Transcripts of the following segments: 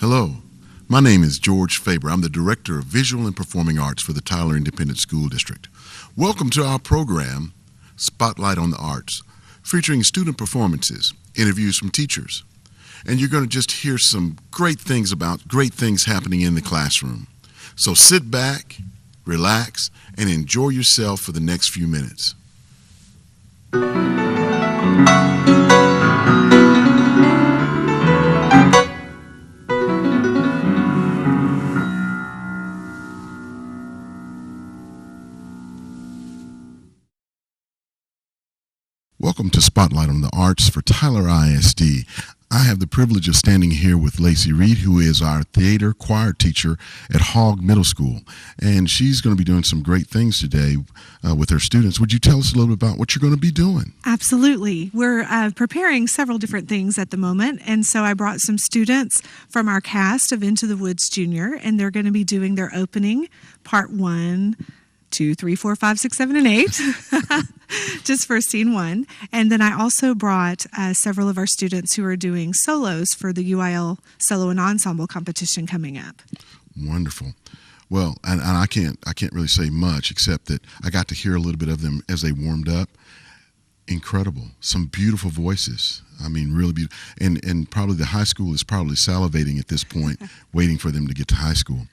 Hello, my name is George Faber. I'm the Director of Visual and Performing Arts for the Tyler Independent School District. Welcome to our program, Spotlight on the Arts, featuring student performances, interviews from teachers, and you're going to just hear some great things about great things happening in the classroom. So sit back, relax, and enjoy yourself for the next few minutes. Welcome to Spotlight on the Arts for Tyler ISD. I have the privilege of standing here with Lacey Reed, who is our theater choir teacher at Hogg Middle School. And she's going to be doing some great things today with her students. Would you tell us a little bit about what you're going to be doing? Absolutely. We're preparing several different things at the moment. And so I brought some students from our cast of Into the Woods Junior, and they're going to be doing their opening, part 1, 2, 3, 4, 5, 6, 7, and 8, just for scene 1. And then I also brought several of our students who are doing solos for the UIL Solo and Ensemble competition coming up. Wonderful. Well, and I can't really say much except that I got to hear a little bit of them as they warmed up. Incredible. Some beautiful voices. I mean, really beautiful. And probably the high school is probably salivating at this point, waiting for them to get to high school.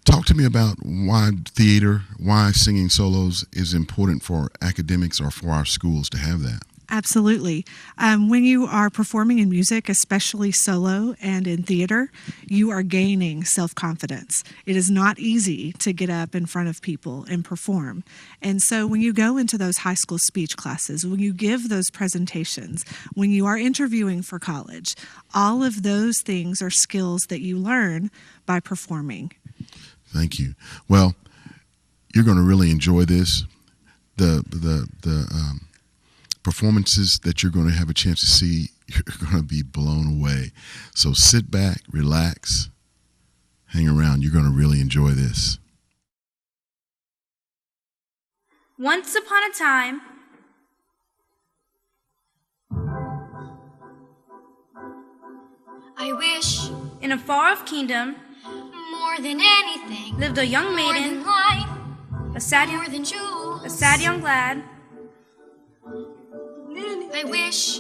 Talk to me about why theater, why singing solos is important for academics or for our schools to have that. Absolutely. When you are performing in music, especially solo and in theater, you are gaining self-confidence. It is not easy to get up in front of people and perform. And so when you go into those high school speech classes, when you give those presentations, when you are interviewing for college, all of those things are skills that you learn by performing. Thank you. Well, you're going to really enjoy this. The performances that you're going to have a chance to see, you're going to be blown away. So sit back, relax, hang around. You're going to really enjoy this. Once upon a time, I wish in a far-off kingdom, more than anything, lived a young more maiden, than life, a sad young lad. I wish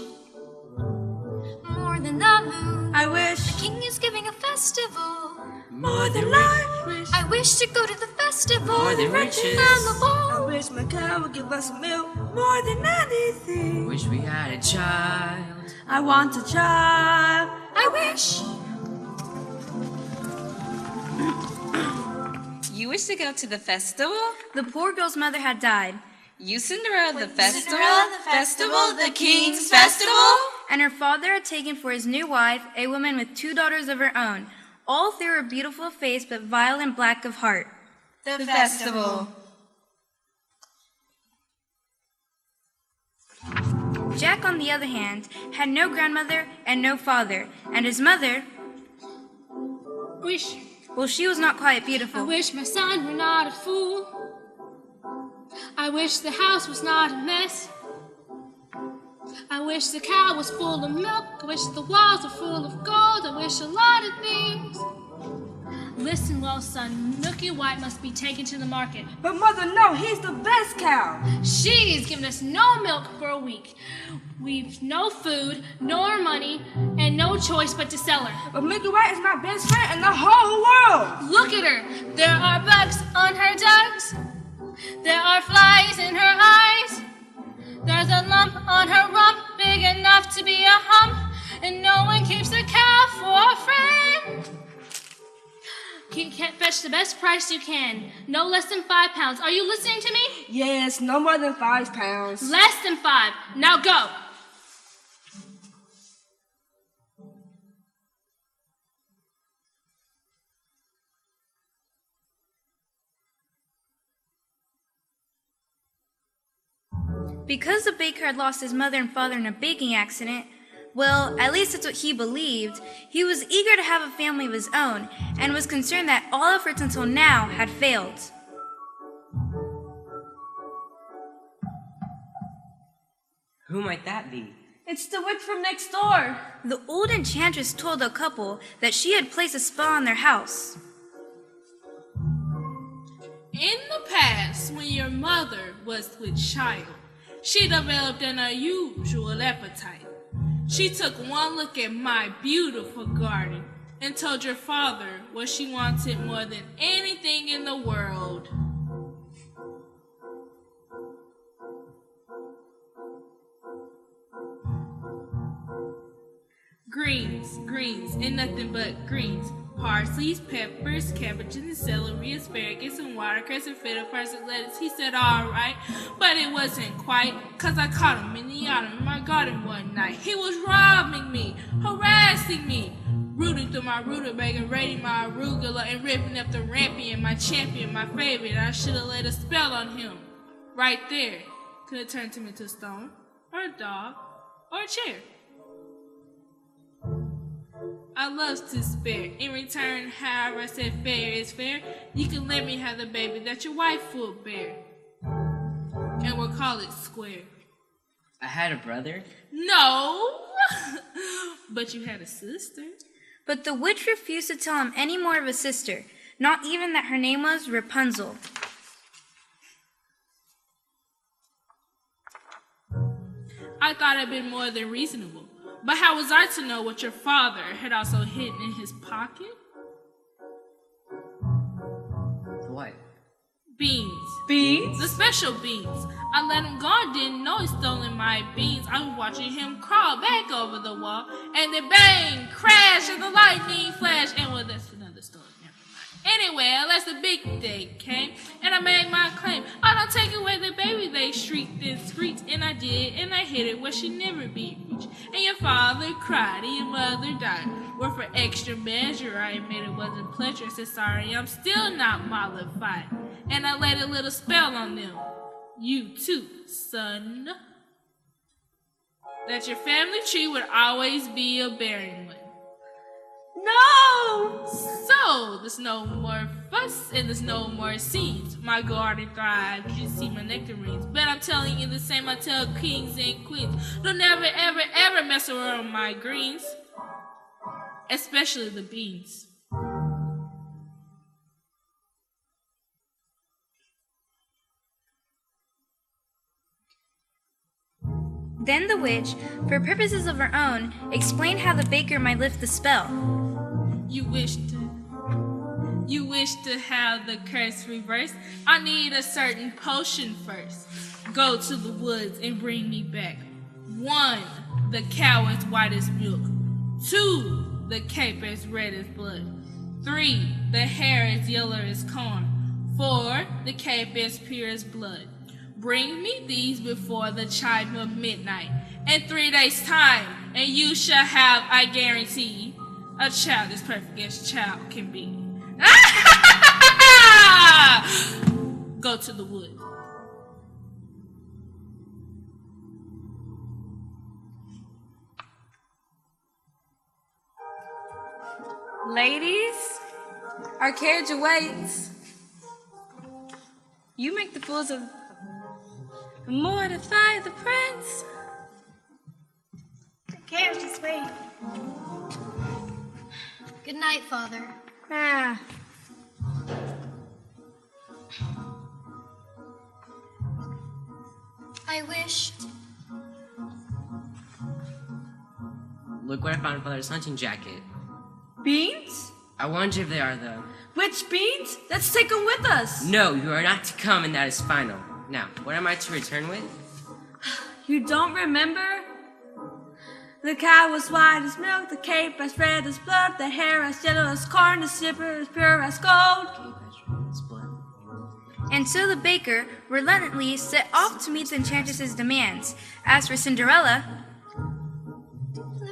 more than the moon. I wish The king is giving a festival. more than life. I wish to go to the festival. More than riches. And the ball. I wish my cow would give us milk. More than anything. Wish we had a child. I want a child. I wish. You wish to go to the festival? The poor girl's mother had died, You Cinderella, the festival? Cinderella, the festival, the king's festival. and her father had taken for his new wife a woman with 2 daughters of her own. All 3 were beautiful of face, but vile and black of heart. The festival. Jack, on the other hand, had no grandmother and no father, and his mother, Wish, well, she was not quite I beautiful. wish my son were not a fool. I wish the house was not a mess. I wish the cow was full of milk. I wish the walls were full of gold. I wish a lot of things. Listen well, son, Milky White must be taken to the market. But mother, no, he's the best cow. She has given us no milk for a week. We've no food, nor money, and no choice but to sell her. But Milky White is my best friend in the whole world. Look at her. There are bugs on her dugs. There are flies in her eyes. There's a lump on her rump big enough to be a hump. And no one keeps the cow for a friend. You can't fetch the best price you can. No less than 5 pounds. Are you listening to me? Yes, no more than 5 pounds. Less than 5. Now go. Because the baker had lost his mother and father in a baking accident, well, at least that's what he believed, he was eager to have a family of his own and was concerned that all efforts until now had failed. Who might that be? It's the witch from next door. The old enchantress told the couple that she had placed a spell on their house. In the past, when your mother was with child, she developed an unusual appetite. She took one look at my beautiful garden and told your father what she wanted more than anything in the world. Greens, and nothing but greens. Parsley, peppers, cabbages, and celery, asparagus, and watercress, and fiddle, and lettuce. He said, all right, but it wasn't quite, 'cause I caught him in the autumn in my garden one night. He was robbing me, harassing me, rooting through my rutabaga, raiding my arugula, and ripping up the rampion, my champion, my favorite. I should have laid a spell on him. Right there. Could have turned him into a stone, or a dog, or a chair. I love to spare. In return, however, I said fair is fair. You can let me have the baby that your wife will bear. And we'll call it square. I had a brother? No! But you had a sister. But the witch refused to tell him any more of his sister, not even that her name was Rapunzel. I thought it'd been more than reasonable. But how was I to know what your father had also hidden in his pocket? What? Beans. Beans? The special beans. I let him go and didn't know he'd stolen my beans. I was watching him crawl back over the wall, and then bang, crash, and the lightning flash. And well, that's another story. Never mind. Anyway, unless the big day came, and I made my claim. I don't take away the baby, they shrieked and screeched, and I did, and I hid it where she never be reached. And your father cried, and your mother died. Well, for extra measure, I admit it wasn't pleasure. I said, sorry, I'm still not mollified. And I laid a little spell on them. You too, son. That your family tree would always be a bearing one. No! So, there's no more fuss and there's no more scenes. My garden thrives, you see my nectarines. But I'm telling you the same I tell kings and queens. Don't never, ever, ever mess around with my greens. Especially the beans. Then the witch, for purposes of her own, explained how the baker might lift the spell. You wish to have the curse reversed? I need a certain potion first. Go to the woods and bring me back. 1, the cow as white as milk. 2, the cape as red as blood. 3, the hair as yellow as corn. 4, the cape as pure as blood. Bring me these before the chime of midnight. In 3 days' time, and you shall have, I guarantee, a child as perfect as child can be. Go to the wood. Ladies, our carriage awaits. You make the fools of mortify the prince. The carriage is waiting. Good night, Father. Ah. I wished. Look what I found in Father's hunting jacket. Beans? I wonder if they are, though. Which beans? Let's take them with us. No, you are not to come, and that is final. Now, what am I to return with? You don't remember? The cow was white as milk, the cape as red as blood, the hair as yellow as corn, the slipper as pure as gold. And so the baker reluctantly set off to meet the enchantress's demands. As for Cinderella,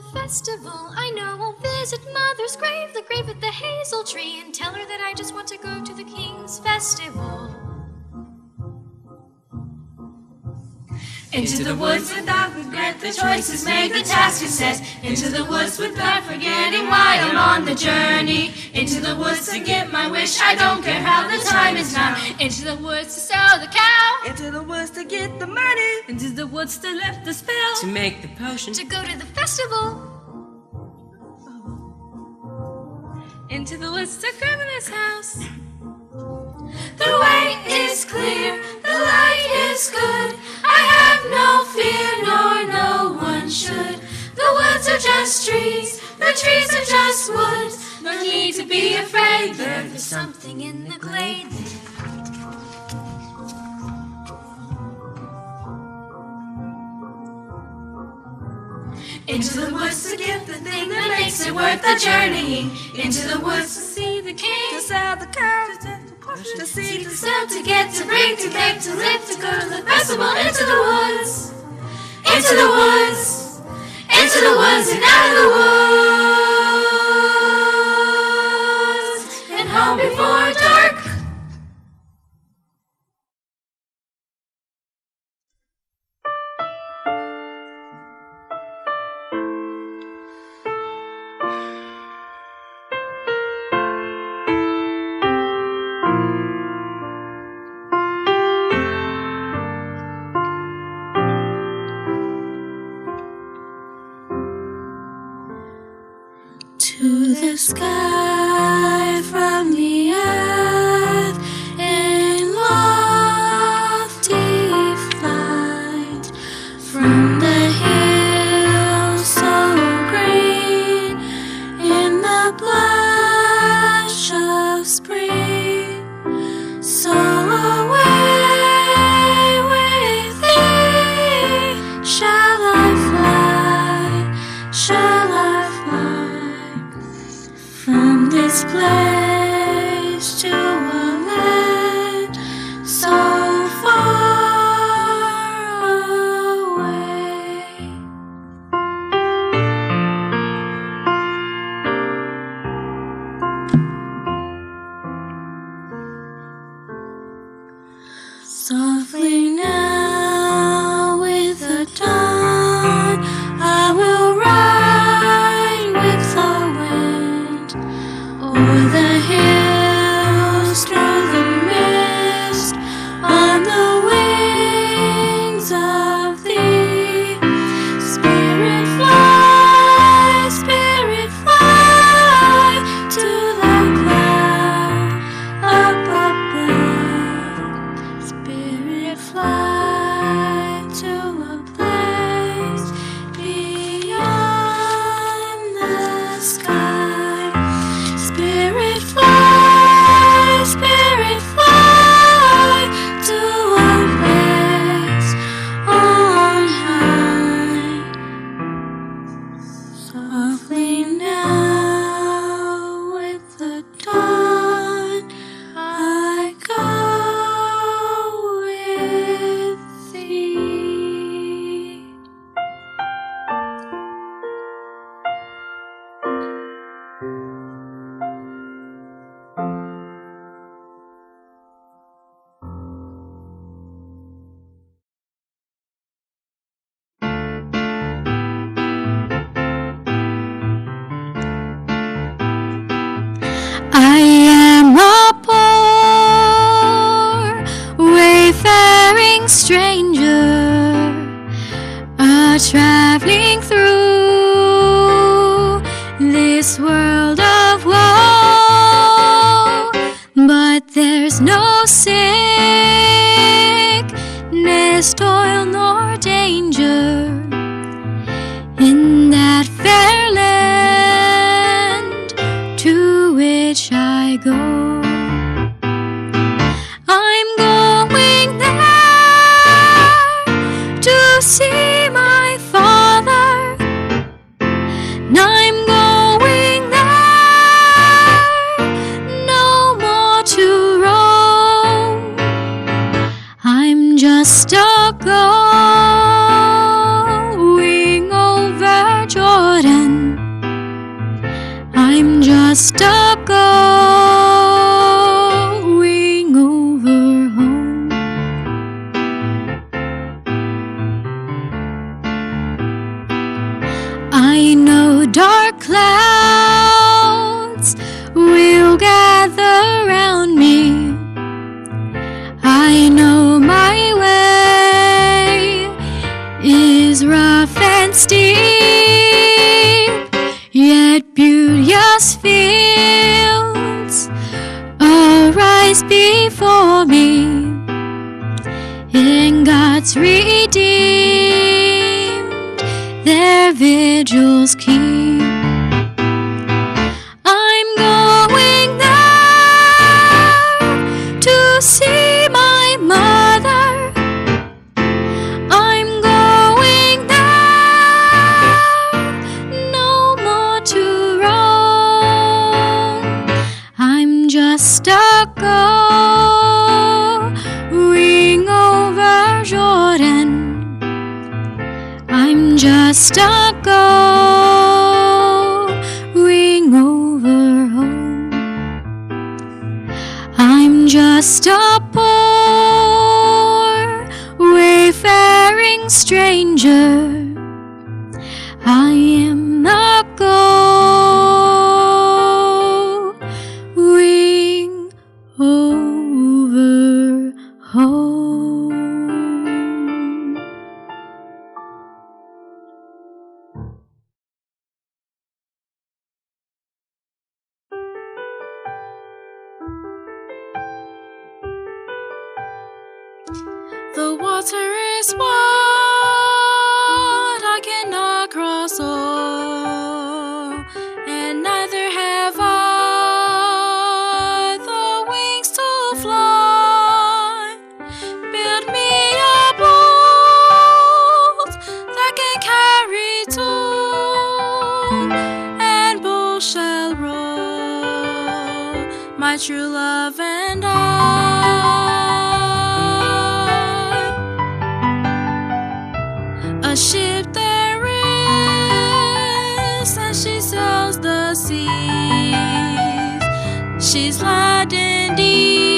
The festival, I know, will visit Mother's grave, the grave with the hazel tree, and tell her that I just want to go to the king's festival. Into the woods without regret, the choice is made, the task is set. Into the woods without forgetting why I'm on the journey into the woods to get my wish. I don't care how the time is now. Into the woods to sell the cow. Into the woods to get the money. Into the woods to lift the spell. To make the potion. To go to the festival. Into the woods to Grandmother's house. The way is clear, the light is good. I have no fear, nor no one should. The woods are just trees, the trees are just woods. No need to be afraid. There's something in the glade. Into the woods to get the thing that makes it worth the journey. Into the woods to see the king, To sell the cow. to see the sell, to get, to bring, to beg, to live, to go to the festival. Into the woods, into the woods, into the woods and out of the woods, and home before dark. To the sky from the earth in lofty flight, from the hills so green in the blush of spring, so away with thee shall I fly, shall I from this place to a land so far away. Softly now with the dawn I will ride with the wind o'er the hills, through the mist, on the wings of thee. Spirit fly to the cloud up above. Spirit fly to a place beyond the sky. Spirit fly to a place on high. Softly now with the dawn I go with thee. I am a poor, wayfaring stranger, traveling through this world of woe. But there's no sickness, toil, nor danger in that fair land to which I go. I'm going there to see my Father. I'm going there no more to roam. I'm just a going over Jordan. I'm just a going over home. I know dark clouds vigils keep. I'm going there to see my mother. I'm going there no more to roam. I'm just a going over Jordan. I'm just a going over home. I'm just a poor wayfaring stranger. I am not going over home. The water is wide, I cannot cross o'er, and neither have I the wings to fly. Build me a boat that can carry two, and both shall row, my true love and I. A ship there is, and she sails the seas. She's laden deep.